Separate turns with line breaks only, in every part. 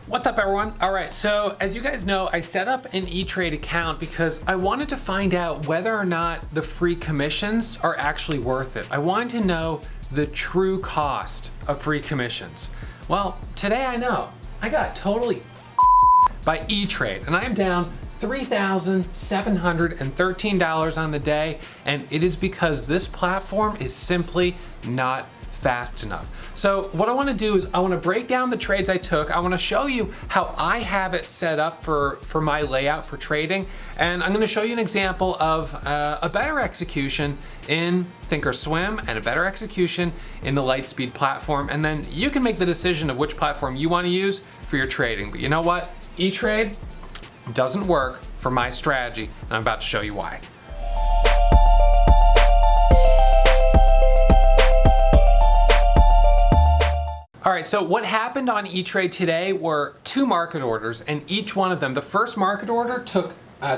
What's up, everyone? All right, so as you guys know, I set up an Etrade account because I wanted to find out whether or not the free commissions are actually worth it. I wanted to know the true cost of free commissions. Well, today I know. I got totally by Etrade, and I am down $3,713 on the day, and it is because this platform is simply not fast enough. So what I want to do is I want to break down the trades I took. I want to show you how I have it set up for my layout for trading, and I'm going to show you an example of a better execution in Thinkorswim and a better execution in the Lightspeed platform, and then you can make the decision of which platform you want to use for your trading. But you know what? Etrade doesn't work for my strategy, and I'm about to show you why. All right, so what happened on Etrade today were two market orders, and each one of them, the first market order took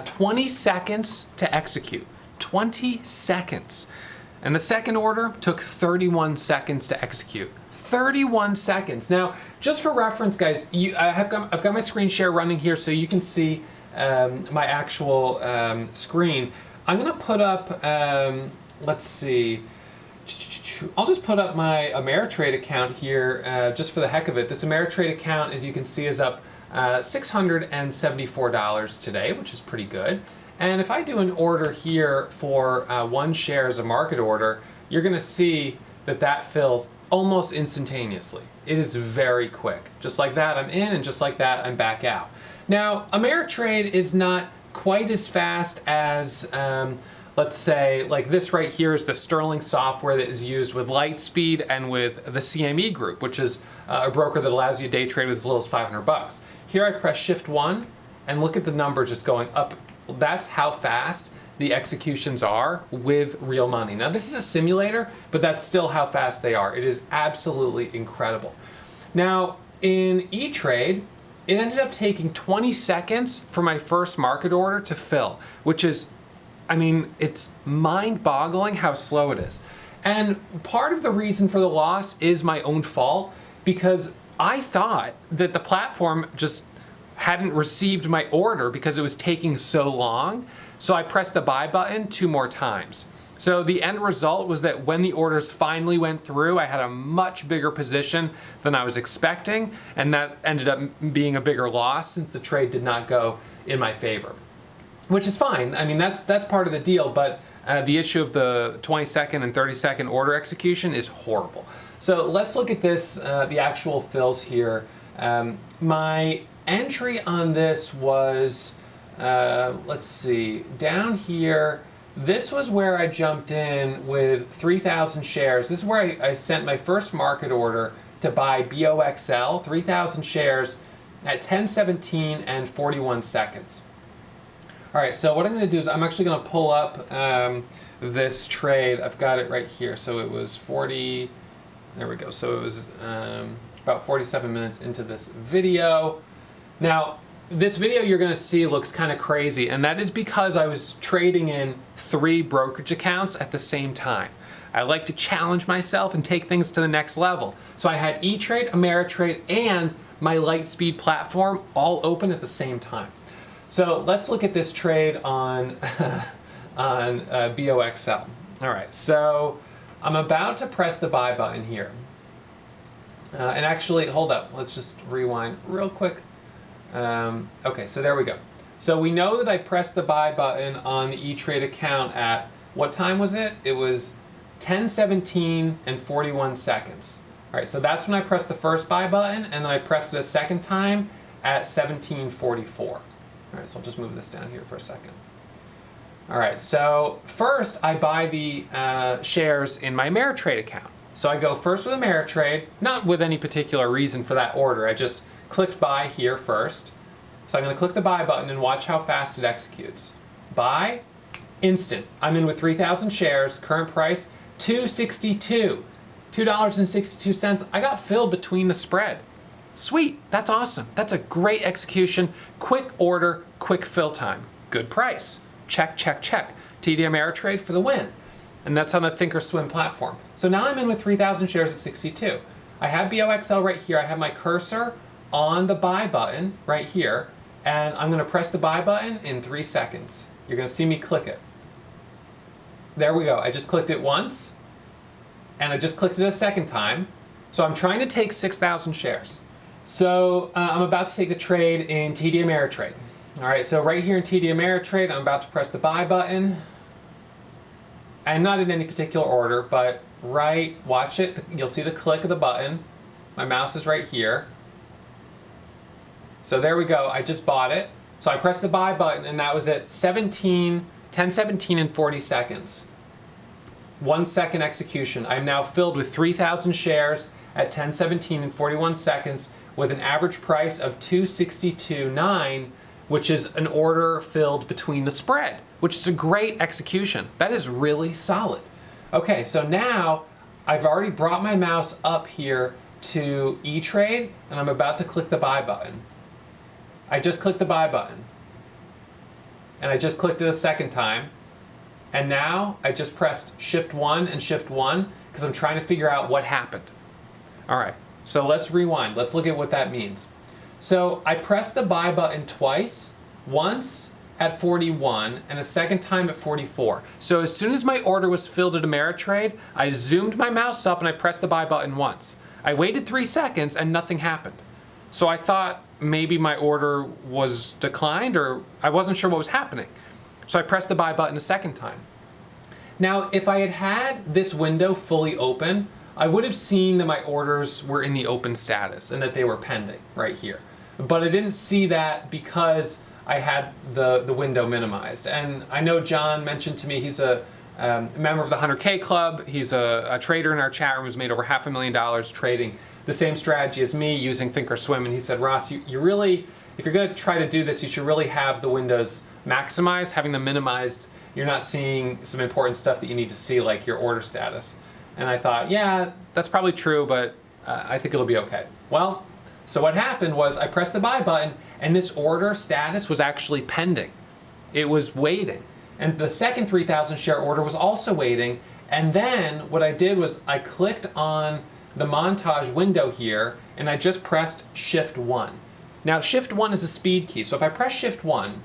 20 seconds to execute, 20 seconds. And the second order took 31 seconds to execute, 31 seconds. Now, just for reference, guys, I've got my screen share running here so you can see my actual screen. I'm gonna put up, let's see, I'll just put up my Ameritrade account here just for the heck of it. This Ameritrade account, as you can see, is up $674 today, which is pretty good. And if I do an order here for 1 share as a market order, you're gonna see that that fills almost instantaneously. It is very quick. Just like that, I'm in, and just like that, I'm back out. Now, Ameritrade is not quite as fast as let's say, like this right here is the Sterling software that is used with Lightspeed and with the CME group, which is a broker that allows you to day trade with as little as 500 bucks. Here I press Shift 1 and look at the numbers just going up. That's how fast the executions are with real money. Now this is a simulator, but that's still how fast they are. It is absolutely incredible. Now in Etrade, it ended up taking 20 seconds for my first market order to fill, which is, I mean, it's mind-boggling how slow it is. And part of the reason for the loss is my own fault, because I thought that the platform just hadn't received my order because it was taking so long. So I pressed the buy button 2 more times. So the end result was that when the orders finally went through, I had a much bigger position than I was expecting, and that ended up being a bigger loss since the trade did not go in my favor. Which is fine. I mean, that's part of the deal, but the issue of the 20-second and 30-second order execution is horrible. So let's look at this, the actual fills here. My entry on this was, let's see, down here, this was where I jumped in with 3,000 shares. This is where I sent my first market order to buy BOXL, 3,000 shares at 10:17 and 41 seconds. All right, so what I'm going to do is I'm actually going to pull up this trade. I've got it right here. So it was 40, there we go. So it was about 47 minutes into this video. Now, this video you're going to see looks kind of crazy, and that is because I was trading in 3 brokerage accounts at the same time. I like to challenge myself and take things to the next level. So I had Etrade, Ameritrade, and my Lightspeed platform all open at the same time. So let's look at this trade on, on BOXL. All right, so I'm about to press the buy button here. And actually, hold up, let's just rewind real quick. Okay, so there we go. So we know that I pressed the buy button on the Etrade account at, what time was it? It was 10:17 and 41 seconds. All right, so that's when I pressed the first buy button, and then I pressed it a second time at 17:44. All right, so I'll just move this down here for a second. All right, so first I buy the shares in my Ameritrade account. So I go first with Ameritrade, not with any particular reason for that order. I just clicked buy here first. So I'm gonna click the buy button and watch how fast it executes. Buy, instant. I'm in with 3,000 shares, current price, $2.62. $2.62. I got filled between the spread. Sweet, that's awesome. That's a great execution, quick order, quick fill time. Good price. Check, check, check. TD Ameritrade for the win. And that's on the Thinkorswim platform. So now I'm in with 3,000 shares at 62. I have BOXL right here. I have my cursor on the buy button right here, and I'm going to press the buy button in 3 seconds. You're going to see me click it. There we go. I just clicked it once, and I just clicked it a second time. So I'm trying to take 6,000 shares. So I'm about to take the trade in TD Ameritrade. All right, so right here in TD Ameritrade, I'm about to press the buy button. And not in any particular order, but watch it. You'll see the click of the button. My mouse is right here. So there we go. I just bought it. So I pressed the buy button, and that was at 10:17 and 40 seconds. 1 second execution. I'm now filled with 3,000 shares at 10:17 and 41 seconds with an average price of 262.9, which is an order filled between the spread, which is a great execution. That is really solid. Okay, so now I've already brought my mouse up here to Etrade, and I'm about to click the buy button. I just clicked the buy button, and I just clicked it a second time, and now I just pressed Shift 1 and Shift 1 because I'm trying to figure out what happened. All right, so let's rewind. Let's look at what that means. So I pressed the buy button twice, once at 41 and a second time at 44. So as soon as my order was filled at Ameritrade, I zoomed my mouse up and I pressed the buy button once. I waited 3 seconds and nothing happened. So I thought maybe my order was declined, or I wasn't sure what was happening. So I pressed the buy button a second time. Now, if I had had this window fully open, I would have seen that my orders were in the open status and that they were pending right here. But I didn't see that because I had the window minimized. And I know John mentioned to me, he's a member of the 100K Club. He's a trader in our chat room who's made over $500,000 trading the same strategy as me using Thinkorswim. And he said, Ross, you really, if you're going to try to do this, you should really have the windows maximized. Having them minimized, you're not seeing some important stuff that you need to see, like your order status. And I thought, yeah, that's probably true, but I think it'll be okay. Well, so what happened was I pressed the buy button, and this order status was actually pending. It was waiting. And the second 3,000 share order was also waiting. And then what I did was I clicked on the montage window here, and I just pressed Shift 1. Now, Shift 1 is a speed key. So if I press Shift 1,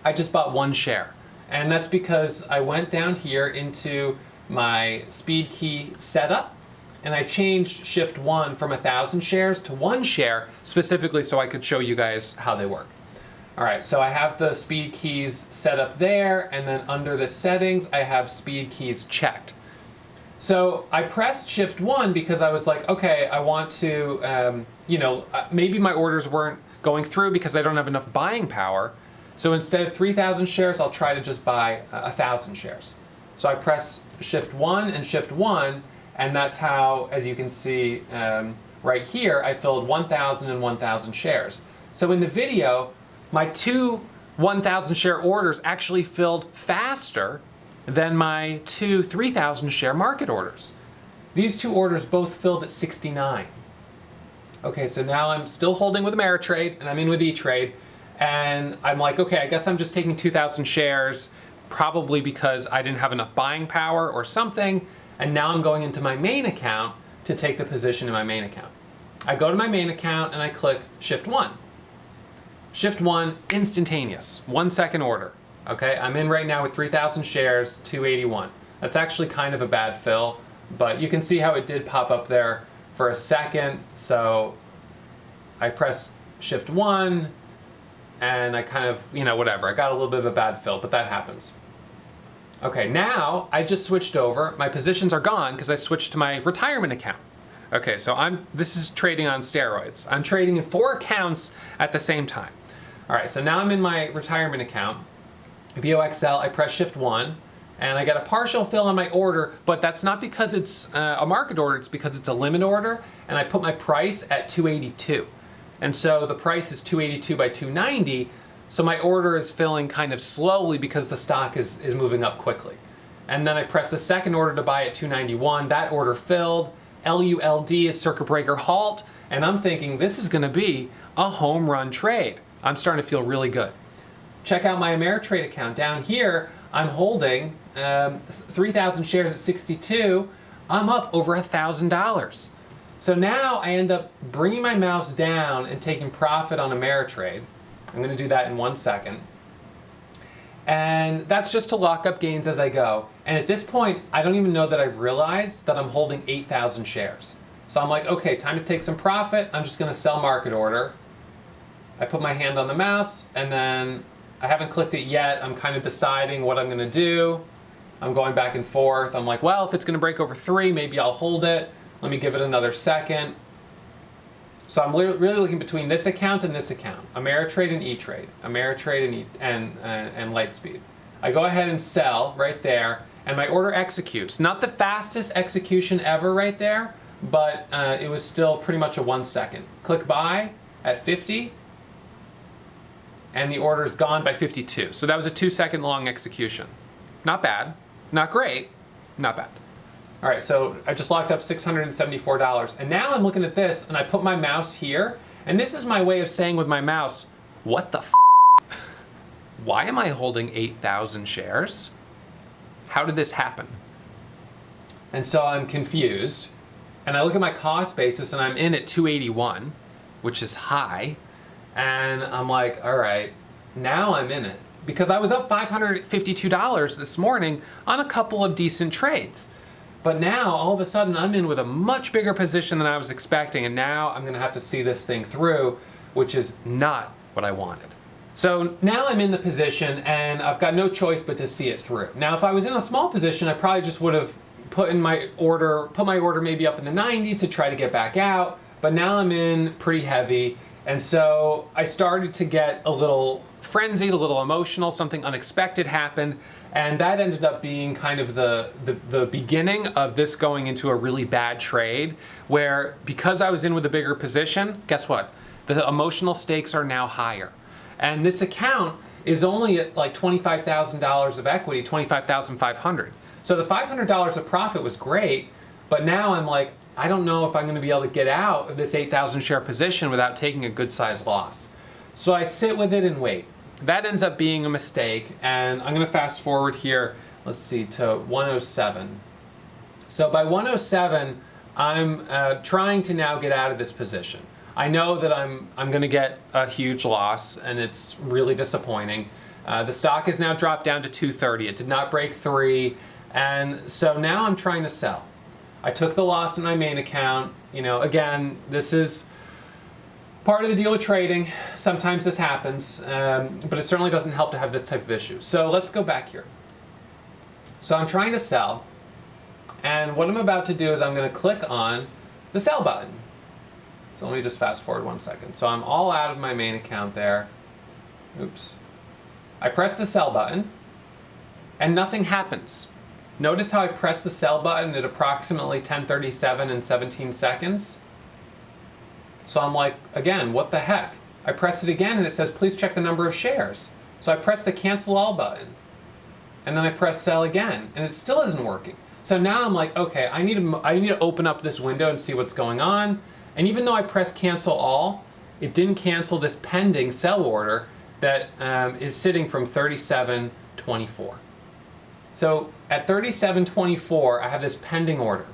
I just bought 1 share. And that's because I went down here into my speed key setup, and I changed Shift 1 from 1,000 shares to 1 share, specifically so I could show you guys how they work. All right, so I have the speed keys set up there, and then under the settings, I have speed keys checked. So I pressed Shift 1 because I was like, okay, I want to, maybe my orders weren't going through because I don't have enough buying power. So instead of 3,000 shares, I'll try to just buy 1,000 shares. So I press Shift 1 and Shift 1, and that's how, as you can see right here, I filled 1,000 and 1,000 shares. So in the video, my 2 1,000 share orders actually filled faster than my 2 3,000 share market orders. These 2 orders both filled at 69. Okay, so now I'm still holding with Ameritrade, and I'm in with Etrade, and I'm like, okay, I guess I'm just taking 2,000 shares, probably because I didn't have enough buying power or something, and now I'm going into my main account to take the position in my main account. I go to my main account and I click Shift 1. Shift 1, instantaneous, 1 second order. Okay, I'm in right now with 3,000 shares, 281. That's actually kind of a bad fill, but you can see how it did pop up there for a second. So I press Shift 1, and I kind of, whatever. I got a little bit of a bad fill, but that happens. Okay, now I just switched over. My positions are gone because I switched to my retirement account. Okay, so this is trading on steroids. I'm trading in 4 accounts at the same time. All right, so now I'm in my retirement account. BOXL, I press Shift 1, and I get a partial fill on my order, but that's not because it's a market order, it's because it's a limit order, and I put my price at 282. And so the price is 282 by 290, so my order is filling kind of slowly because the stock is moving up quickly. And then I press the second order to buy at 291, that order filled, LULD is circuit breaker halt, and I'm thinking this is gonna be a home run trade. I'm starting to feel really good. Check out my Ameritrade account. Down here, I'm holding 3,000 shares at 62. I'm up over $1,000. So now I end up bringing my mouse down and taking profit on Ameritrade. I'm going to do that in 1 second. And that's just to lock up gains as I go. And at this point, I don't even know that I've realized that I'm holding 8,000 shares. So I'm like, okay, time to take some profit. I'm just going to sell market order. I put my hand on the mouse, and then I haven't clicked it yet. I'm kind of deciding what I'm going to do. I'm going back and forth. I'm like, well, if it's going to break over 3, maybe I'll hold it. Let me give it another second. So I'm really looking between this account and this account, Ameritrade and Etrade, Ameritrade and Lightspeed. I go ahead and sell right there, and my order executes. Not the fastest execution ever right there, but it was still pretty much a 1 second. Click buy at 50, and the order is gone by 52. So that was a 2 second long execution. Not bad, not great, not bad. All right, so I just locked up $674. And now I'm looking at this, and I put my mouse here, and this is my way of saying with my mouse, what the f***? Why am I holding 8,000 shares? How did this happen? And so I'm confused, and I look at my cost basis, and I'm in at 281, which is high, and I'm like, all right, now I'm in it. Because I was up $552 this morning on a couple of decent trades. But now, all of a sudden, I'm in with a much bigger position than I was expecting, and now I'm gonna have to see this thing through, which is not what I wanted. So now I'm in the position, and I've got no choice but to see it through. Now, if I was in a small position, I probably just would have put my order maybe up in the 90s to try to get back out, but now I'm in pretty heavy, and so I started to get a little frenzied, a little emotional, something unexpected happened, and that ended up being kind of the beginning of this going into a really bad trade, where because I was in with a bigger position, guess what? The emotional stakes are now higher. And this account is only at like $25,000 of equity, $25,500. So the $500 of profit was great, but now I'm like, I don't know if I'm gonna be able to get out of this 8,000 share position without taking a good sized loss. So I sit with it and wait. That ends up being a mistake, and I'm gonna fast forward here, let's see, to 107. So by 107, I'm trying to now get out of this position. I know that I'm gonna get a huge loss, and it's really disappointing. The stock has now dropped down to 230. It did not break 3, and so now I'm trying to sell. I took the loss in my main account. You know, again, this is part of the deal with trading. Sometimes this happens, but it certainly doesn't help to have this type of issue. So let's go back here. So I'm trying to sell, and what I'm about to do is I'm going to click on the sell button. So let me just fast forward 1 second. So I'm all out of my main account there. Oops. I press the sell button, and nothing happens. Notice how I press the sell button at approximately 10:37 and 17 seconds. So I'm like, again, what the heck? I press it again, and it says, please check the number of shares. So I press the cancel all button, and then I press sell again, and it still isn't working. So now I'm like, okay, I need to open up this window and see what's going on. And even though I pressed cancel all, it didn't cancel this pending sell order that is sitting from 37.24. So at 37.24, I have this pending order.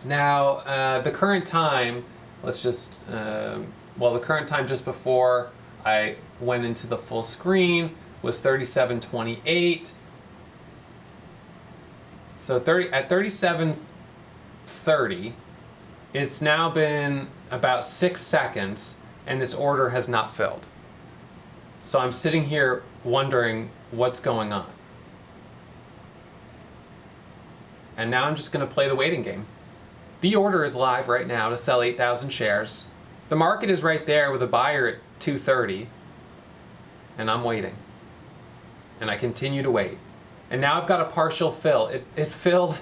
Now, the current time, let's just, the current time just before I went into the full screen was 37.28. So at 37.30, it's now been about 6 seconds, and this order has not filled. So I'm sitting here wondering what's going on. And now I'm just going to play the waiting game. The order is live right now to sell 8,000 shares. The market is right there with a buyer at 230, and I'm waiting. And I continue to wait. And now I've got a partial fill. It filled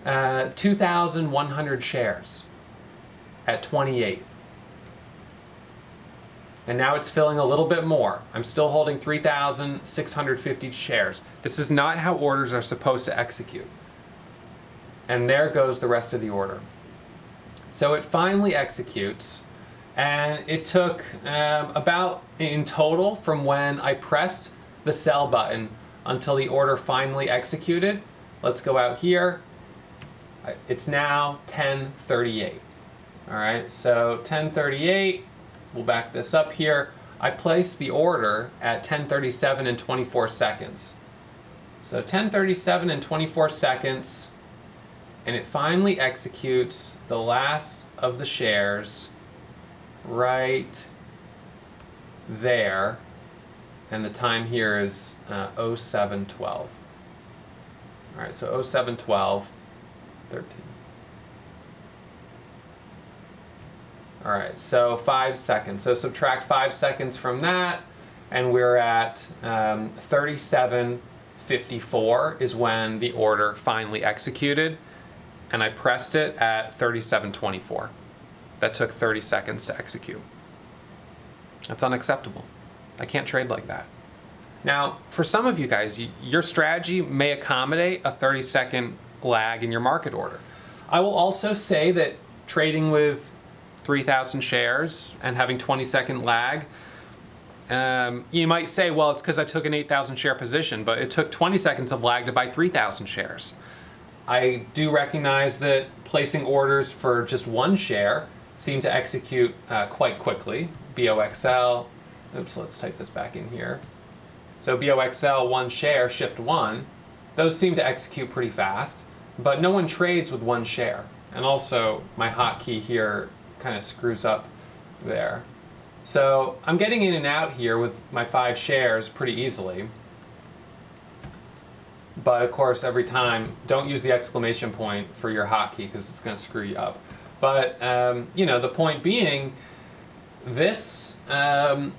2,100 shares at 28. And now it's filling a little bit more. I'm still holding 3,650 shares. This is not how orders are supposed to execute. And there goes the rest of the order. So it finally executes, and it took about, in total, from when I pressed the sell button until the order finally executed. Let's go out here. It's now 10:38. All right, so 10:38, we'll back this up here. I placed the order at 10:37 and 24 seconds. So 10:37 and 24 seconds, and it finally executes the last of the shares right there, and the time here is 07:12. All right, so 07:12, 13. All right, so 5 seconds. So subtract 5 seconds from that, and we're at 37:54 is when the order finally executed, and I pressed it at 37:24. That took 30 seconds to execute. That's unacceptable. I can't trade like that. Now, for some of you guys, your strategy may accommodate a 30-second lag in your market order. I will also say that trading with 3,000 shares and having 20-second lag, you might say, well, it's because I took an 8,000 share position, but it took 20 seconds of lag to buy 3,000 shares. I do recognize that placing orders for just one share seem to execute quite quickly. BOXL, oops, let's type this back in here. So BOXL, one share, shift one, those seem to execute pretty fast, but no one trades with one share. And also my hotkey here kind of screws up there. So I'm getting in and out here with my 5 shares pretty easily. But of course, every time, don't use the exclamation point for your hotkey because it's going to screw you up. But the point being, this lag,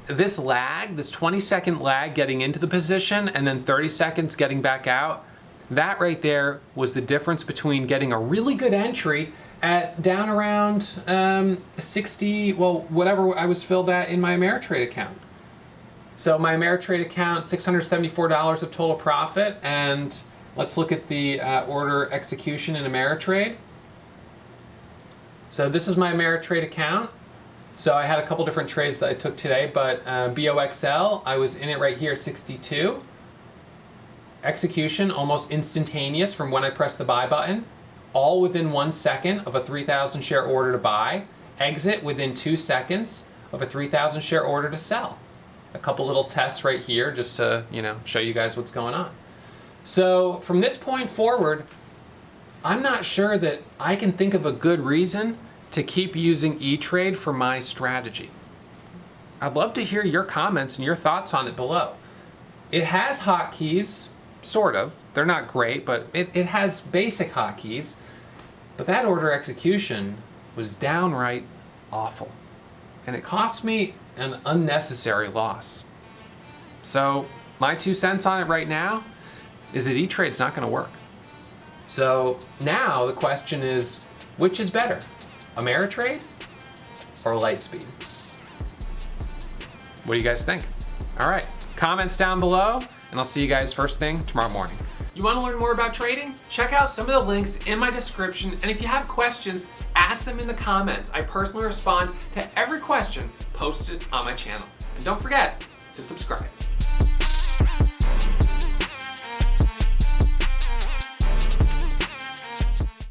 this 20-second lag getting into the position and then 30 seconds getting back out, that right there was the difference between getting a really good entry at down around 60, well, whatever I was filled at in my Ameritrade account. So my Ameritrade account, $674 of total profit, and let's look at the order execution in Ameritrade. So this is my Ameritrade account. So I had a couple different trades that I took today, but BOXL, I was in it right here, 62. Execution, almost instantaneous from when I pressed the buy button. All within 1 second of a 3,000 share order to buy. Exit within 2 seconds of a 3,000 share order to sell. A couple little tests right here just to, show you guys what's going on. So from this point forward, I'm not sure that I can think of a good reason to keep using E-Trade for my strategy. I'd love to hear your comments and your thoughts on it below. It has hotkeys, sort of. They're not great, but it has basic hotkeys. But that order execution was downright awful. And it cost me an unnecessary loss. So my 2 cents on it right now is that E-Trade's not going to work. So now the question is, which is better, Ameritrade or Lightspeed? What do you guys think? All right, comments down below, and I'll see you guys first thing tomorrow morning. You want to learn more about trading? Check out some of the links in my description, and if you have questions, ask them in the comments. I personally respond to every question posted on my channel. And don't forget to subscribe.